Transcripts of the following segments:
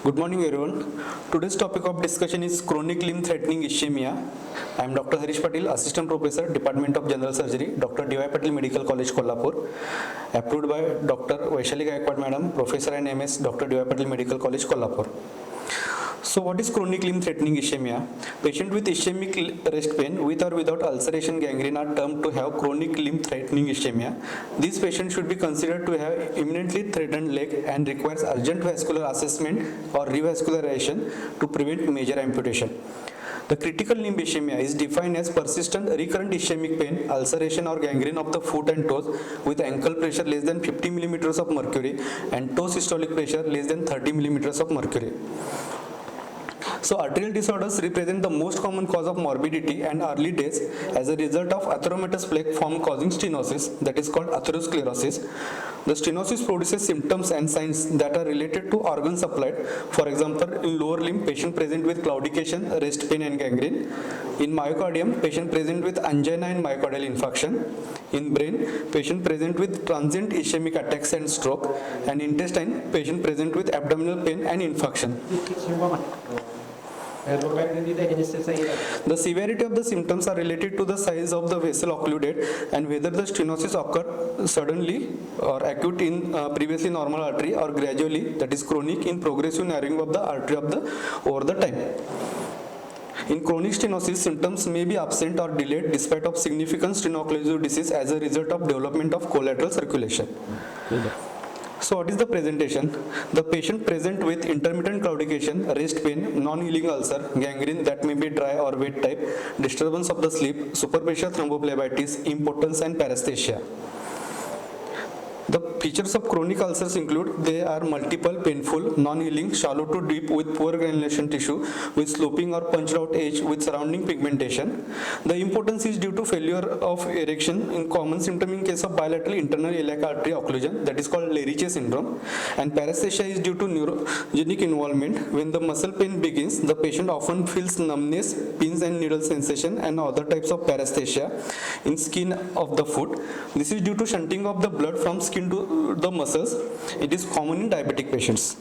Good morning, everyone. Today's topic of discussion is chronic limb threatening ischemia. I am Dr. Harish Patil, Assistant Professor, Department of General Surgery, Dr. Patil Medical College, Kolhapur. Approved by Dr. Vaishali Gaikwad Madam, Professor and MS, Dr. Patil Medical College, Kolhapur. So what is chronic limb threatening ischemia? Patient with ischemic rest pain with or without ulceration gangrene are termed to have chronic limb threatening ischemia. These patients should be considered to have imminently threatened leg and requires urgent vascular assessment or revascularization to prevent major amputation. The critical limb ischemia is defined as persistent recurrent ischemic pain, ulceration or gangrene of the foot and toes with ankle pressure less than 50 millimeters of mercury and toe systolic pressure less than 30 millimeters of mercury. So arterial disorders represent the most common cause of morbidity and early deaths as a result of atheromatous plaque form causing stenosis, that is called atherosclerosis. The stenosis produces symptoms and signs that are related to organ supply. For example, in lower limb, patient present with claudication, rest pain and gangrene. In myocardium, patient present with angina and myocardial infarction. In brain, patient present with transient ischemic attacks and stroke. And intestine, patient present with abdominal pain and infarction. The severity of the symptoms are related to the size of the vessel occluded and whether the stenosis occurred suddenly or acute in previously normal artery or gradually, that is chronic, in progressive narrowing of the artery over the time. In chronic stenosis, symptoms may be absent or delayed despite of significant steno-occlusive disease as a result of development of collateral circulation. So what is the presentation? The patient present with intermittent claudication, rest pain, non-healing ulcer, gangrene that may be dry or wet type, disturbance of the sleep, superficial thrombophlebitis, impotence and paresthesia. The features of chronic ulcers include they are multiple, painful, non-healing, shallow to deep with poor granulation tissue with sloping or punched out edge with surrounding pigmentation. The impotence is due to failure of erection in common symptom in case of bilateral internal iliac artery occlusion, that is called Leriche syndrome. And paresthesia is due to neurogenic involvement. When the muscle pain begins, the patient often feels numbness, pins and needle sensation and other types of paresthesia in skin of the foot. This is due to shunting of the blood from skin to the muscles. It is common in diabetic patients.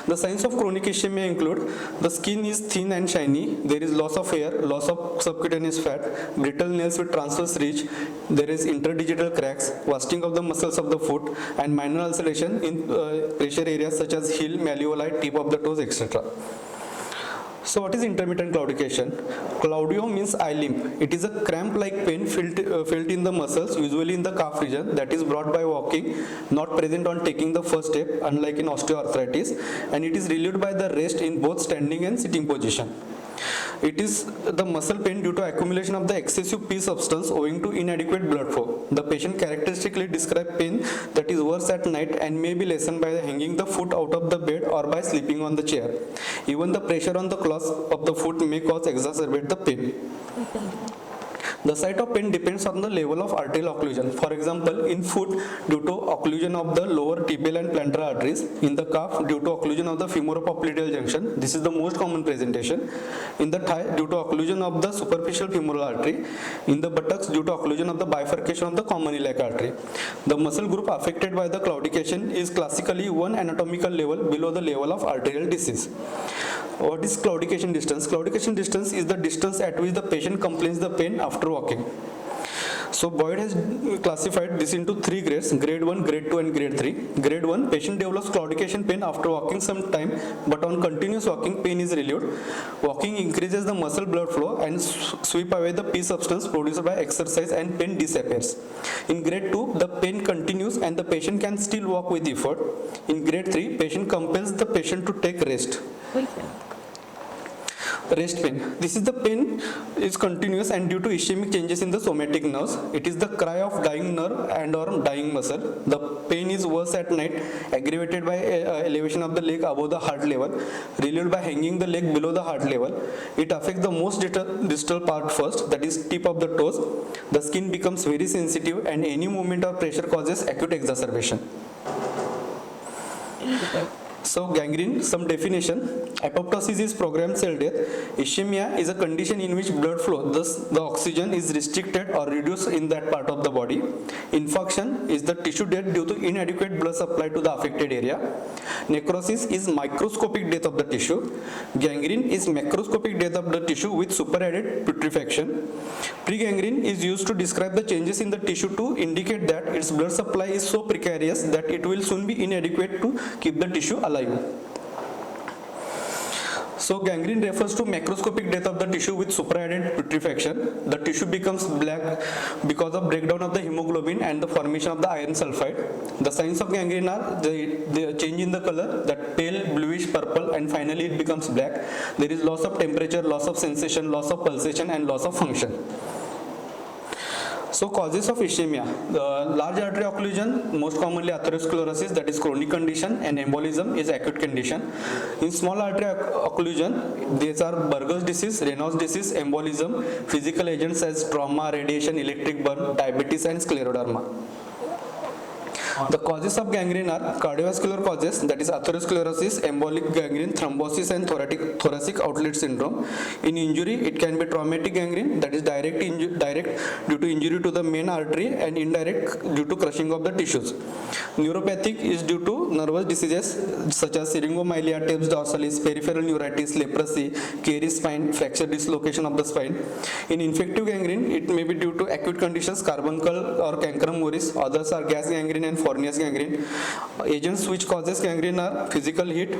The signs of chronic ischemia include the skin is thin and shiny, there is loss of hair, loss of subcutaneous fat, brittle nails with transverse ridge, there is interdigital cracks, wasting of the muscles of the foot, and minor ulceration in pressure areas such as heel, malleoli, tip of the toes, etc. So what is intermittent claudication? Claudio means eye limp. It is a cramp-like pain felt in the muscles, usually in the calf region, that is brought by walking, not present on taking the first step, unlike in osteoarthritis, and it is relieved by the rest in both standing and sitting position. It is the muscle pain due to accumulation of the excessive pee substance owing to inadequate blood flow. The patient characteristically describes pain that is worse at night and may be lessened by hanging the foot out of the bed or by sleeping on the chair. Even the pressure on the claws of the foot may cause exacerbate the pain. The site of pain depends on the level of arterial occlusion. For example, in foot due to occlusion of the lower tibial and plantar arteries, in the calf due to occlusion of the femoropopliteal junction, this is the most common presentation, in the thigh due to occlusion of the superficial femoral artery, in the buttocks due to occlusion of the bifurcation of the common iliac artery. The muscle group affected by the claudication is classically one anatomical level below the level of arterial disease. What is claudication distance? Claudication distance is the distance at which the patient complains the pain after walking. So Boyd has classified this into three grades, grade 1, grade 2 and grade 3. Grade 1, patient develops claudication pain after walking some time, but on continuous walking pain is relieved. Walking increases the muscle blood flow and sweep away the pee substance produced by exercise and pain disappears. In grade 2, the pain continues and the patient can still walk with effort. In grade 3, patient compels the patient to take rest. Rest pain. This is the pain is continuous and due to ischemic changes in the somatic nerves. It is the cry of dying nerve and or dying muscle. The pain is worse at night, aggravated by elevation of the leg above the heart level, relieved by hanging the leg below the heart level. It affects the most distal part first, that is tip of the toes. The skin becomes very sensitive and any movement or pressure causes acute exacerbation. So gangrene, some definition. Apoptosis is programmed cell death. Ischemia is a condition in which blood flow, thus the oxygen is restricted or reduced in that part of the body. Infarction is the tissue death due to inadequate blood supply to the affected area. Necrosis is microscopic death of the tissue. Gangrene is macroscopic death of the tissue with superadded putrefaction. Pregangrene is used to describe the changes in the tissue to indicate that its blood supply is so precarious that it will soon be inadequate to keep the tissue alive. So gangrene refers to macroscopic death of the tissue with superadded putrefaction. The tissue becomes black because of breakdown of the hemoglobin and the formation of the iron sulfide. The signs of gangrene are the change in the color, that pale bluish purple, and finally it becomes black. There is loss of temperature, loss of sensation, loss of pulsation, and loss of function. So causes of ischemia: large artery occlusion, most commonly atherosclerosis, that is chronic condition, and embolism is acute condition. In small artery occlusion, these are Burgers disease, Raynaud's disease, embolism, physical agents as trauma, radiation, electric burn, diabetes, and scleroderma. The causes of gangrene are cardiovascular causes, that is atherosclerosis, embolic gangrene, thrombosis, and thoracic outlet syndrome. In injury, it can be traumatic gangrene, that is direct due to injury to the main artery, and indirect due to crushing of the tissues. Neuropathic is due to nervous diseases such as syringomyelia, Tape's dorsalis, peripheral neuritis, leprosy, Cary's spine, fracture dislocation of the spine. In infective gangrene, it may be due to acute conditions, carbuncle or cancrum moris. Others are gas gangrene and Fournier's gangrene. Agents which causes gangrene are physical heat,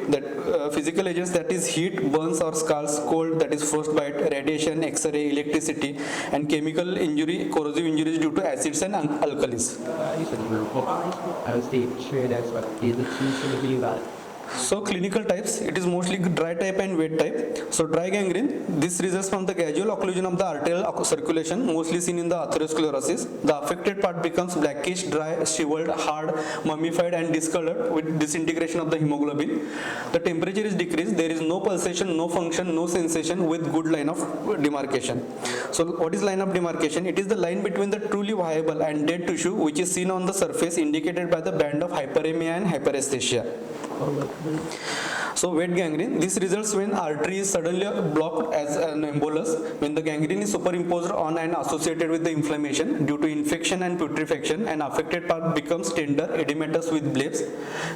physical agents, that is heat, burns or scars, cold, that is frostbite, radiation, X-ray, electricity, and chemical injury, corrosive injuries due to acids and alkalis. So clinical types, it is mostly dry type and wet type. So dry gangrene, this results from the gradual occlusion of the arterial circulation, mostly seen in the atherosclerosis. The affected part becomes blackish, dry, shriveled, hard, mummified, and discolored with disintegration of the hemoglobin. The temperature is decreased, there is no pulsation, no function, no sensation, with good line of demarcation. So what is line of demarcation? It is the line between the truly viable and dead tissue which is seen on the surface, indicated by the band of hyperemia and hyperesthesia. So wet gangrene, this results when artery is suddenly blocked as an embolus, when the gangrene is superimposed on and associated with the inflammation due to infection and putrefaction, and affected part becomes tender, edematous with blebs.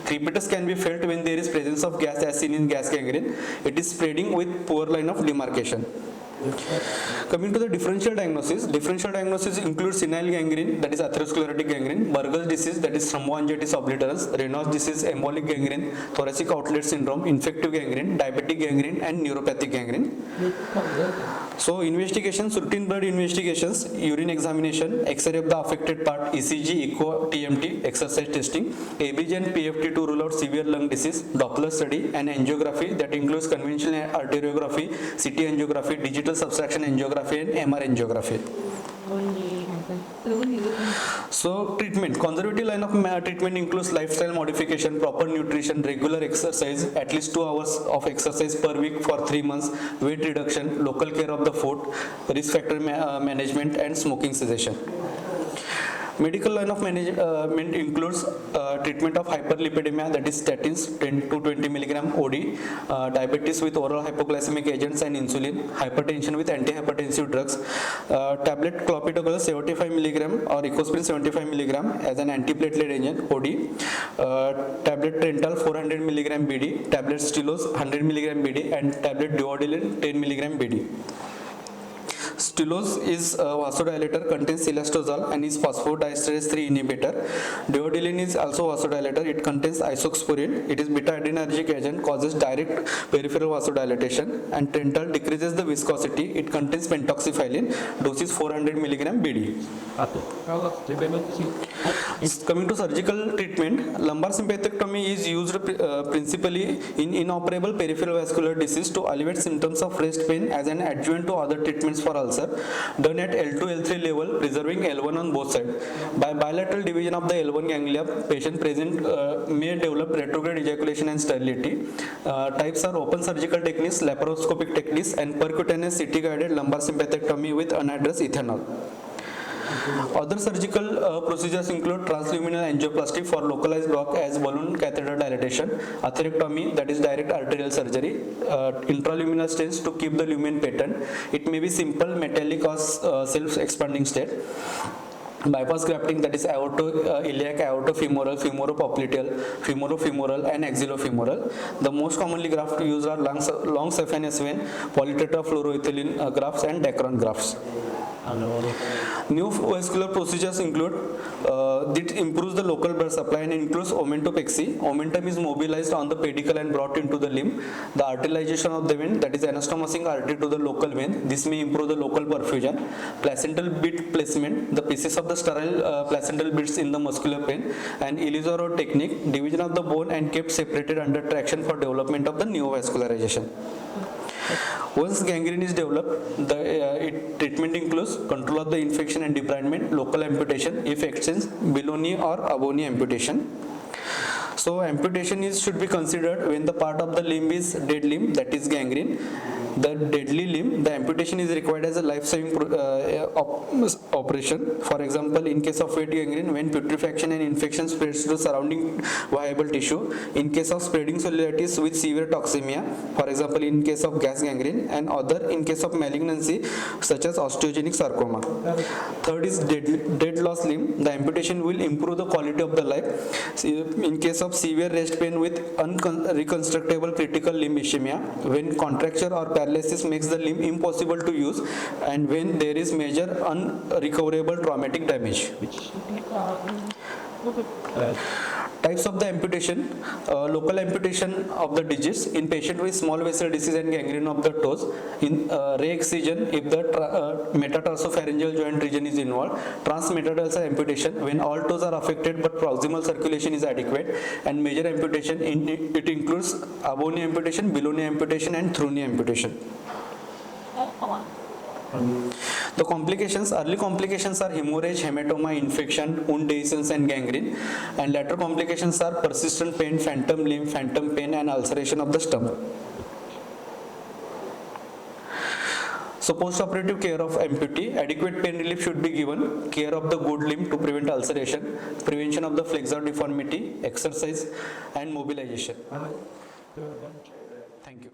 Crepitus can be felt when there is presence of gas, as seen in gas gangrene. It is spreading with poor line of demarcation. Coming to the differential diagnosis includes senile gangrene, that is atherosclerotic gangrene, Burgers disease, that is thromboangiitis obliterans, Raynaud's disease, embolic gangrene, thoracic outlet syndrome, infective gangrene, diabetic gangrene, and neuropathic gangrene. So investigations, routine blood investigations, urine examination, X-ray of the affected part, ECG, echo, TMT, exercise testing, ABG and PFT to rule out severe lung disease, Doppler study, and angiography that includes conventional arteriography, CT angiography, digital subtraction angiography, and MR angiography. So treatment, conservative line of treatment includes lifestyle modification, proper nutrition, regular exercise, at least 2 hours of exercise per week for 3 months, weight reduction, local care of the foot, risk factor management, and smoking cessation. Medical line of management includes treatment of hyperlipidemia, that is statins 10 to 20 milligram OD, diabetes with oral hypoglycemic agents and insulin, hypertension with antihypertensive drugs, tablet clopidogrel 75 milligram or ecosprin 75 milligram as an antiplatelet agent OD, tablet Trental 400 milligram BD, tablet Stilose 100 milligram BD, and tablet Duodelin 10 milligram BD. Stilose is a vasodilator, contains silastazole and is phosphodiesterase 3 inhibitor. Duodelin is also vasodilator, it contains isoxasporin, it is beta-adrenergic agent, causes direct peripheral vasodilatation, and Trental decreases the viscosity, it contains pentoxifylline, dose is 400 milligram BD. Coming to surgical treatment, lumbar sympathectomy is used principally in inoperable peripheral vascular disease to alleviate symptoms of wrist pain as an adjuvant to other treatments for ulcer, done at L2, L3 level, preserving L1 on both sides. By bilateral division of the L1 ganglia, patient present may develop retrograde ejaculation and sterility. Types are open surgical techniques, laparoscopic techniques, and percutaneous CT-guided lumbar sympathectomy with unaddressed ethanol. Other surgical procedures include transluminal angioplasty for localized block as balloon catheter dilatation, atherectomy, that is direct arterial surgery, intraluminal stents to keep the lumen patent. It may be simple, metallic, or self-expanding state. Bypass grafting, that is iliac, aortofemoral, femoropopliteal, femoropemoral, and axillofemoral. The most commonly graft used are long saphenous vein, polytetrafluoroethylene grafts, and Dacron grafts. New vascular procedures include that improves the local blood supply and includes omentopexy. Omentum is mobilized on the pedicle and brought into the limb. The arterialization of the vein, that is anastomosing artery to the local vein. This may improve the local perfusion. Placental bead placement, the pieces of the sterile placental beads in the muscular pain. And Elizarov technique, division of the bone and kept separated under traction for development of the neovascularization. Once gangrene is developed, the treatment includes control of the infection and debridement, local amputation, if extends, below knee or above knee amputation. So amputation should be considered when the part of the limb is dead limb, that is gangrene. The deadly limb, the amputation is required as a life-saving operation. For example, in case of wet gangrene, when putrefaction and infection spreads to surrounding viable tissue. In case of spreading cellulitis with severe toxemia, for example, in case of gas gangrene, and other in case of malignancy such as osteogenic sarcoma. Third is dead loss limb. The amputation will improve the quality of the life. In case of severe rest pain with unreconstructable critical limb ischemia, when contracture or paralysis makes the limb impossible to use, and when there is major unrecoverable traumatic damage. Types of the amputation: local amputation of the digits in patient with small vessel disease and gangrene of the toes, in re-excision if the metatarsobpharyngeal joint region is involved, transmetatarsal amputation when all toes are affected but proximal circulation is adequate, and major amputation it includes above knee amputation, below knee amputation, and through knee amputation. The complications, early complications are hemorrhage, hematoma, infection, wound dehiscence, and gangrene, and later complications are persistent pain, phantom limb, phantom pain, and ulceration of the stomach. So post-operative care of amputee, adequate pain relief should be given, care of the good limb to prevent ulceration, prevention of the flexor deformity, exercise, and mobilization. Thank you.